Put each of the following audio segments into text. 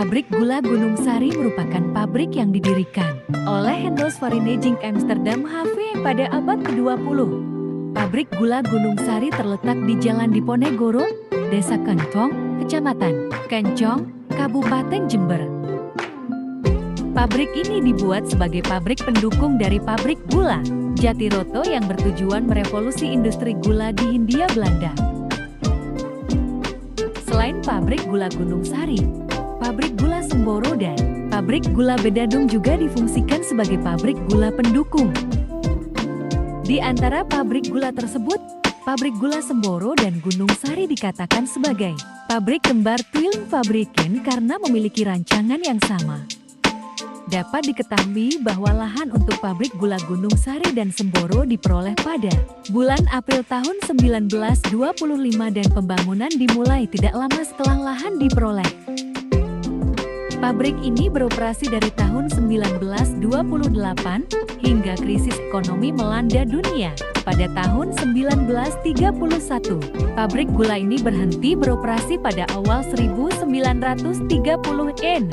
Pabrik Gula Gunung Sari merupakan pabrik yang didirikan oleh Hendels Varineging Amsterdam HV pada abad ke-20. Pabrik Gula Gunung Sari terletak di Jalan Diponegoro, Desa Kencong, Kecamatan Kencong, Kabupaten Jember. Pabrik ini dibuat sebagai pabrik pendukung dari pabrik gula Jatiroto yang bertujuan merevolusi industri gula di Hindia Belanda. Selain pabrik gula Gunung Sari, pabrik gula Semboro dan pabrik gula Bedadung juga difungsikan sebagai pabrik gula pendukung. Di antara pabrik gula tersebut, pabrik gula Semboro dan Gunung Sari dikatakan sebagai pabrik kembar Twilling Fabriken karena memiliki rancangan yang sama. Dapat diketahui bahwa lahan untuk pabrik gula Gunung Sari dan Semboro diperoleh pada bulan April tahun 1925 dan pembangunan dimulai tidak lama setelah lahan diperoleh. Pabrik ini beroperasi dari tahun 1928 hingga krisis ekonomi melanda dunia. Pada tahun 1931, pabrik gula ini berhenti beroperasi pada awal 1930-an.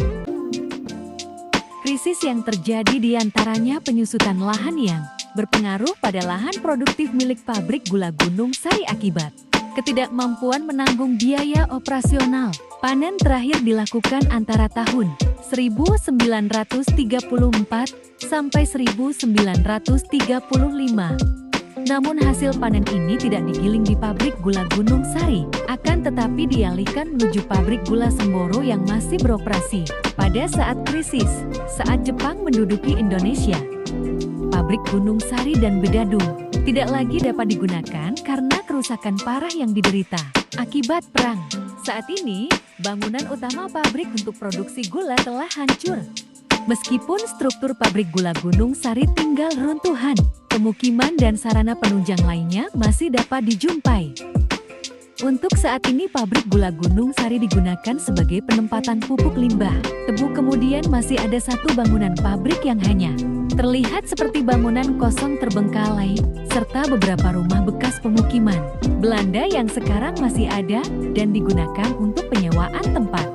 Krisis yang terjadi diantaranya penyusutan lahan yang berpengaruh pada lahan produktif milik pabrik gula Gunung Sari akibat ketidakmampuan menanggung biaya operasional. Panen terakhir dilakukan antara tahun 1934 sampai 1935. Namun hasil panen ini tidak digiling di pabrik gula Gunung Sari, akan tetapi dialihkan menuju pabrik gula Semboro yang masih beroperasi. Pada saat krisis, saat Jepang menduduki Indonesia, pabrik Gunung Sari dan Bedadung tidak lagi dapat digunakan karena kerusakan parah yang diderita akibat perang. Saat ini, bangunan utama pabrik untuk produksi gula telah hancur. Meskipun struktur pabrik gula Gunung Sari tinggal runtuhan, pemukiman dan sarana penunjang lainnya masih dapat dijumpai. Untuk saat ini pabrik gula Gunung Sari digunakan sebagai penempatan pupuk limbah tebu. Kemudian masih ada satu bangunan pabrik yang hanya terlihat seperti bangunan kosong terbengkalai, serta beberapa rumah bekas pemukiman Belanda yang sekarang masih ada dan digunakan untuk penyewaan tempat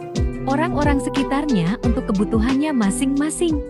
orang-orang sekitarnya untuk kebutuhannya masing-masing.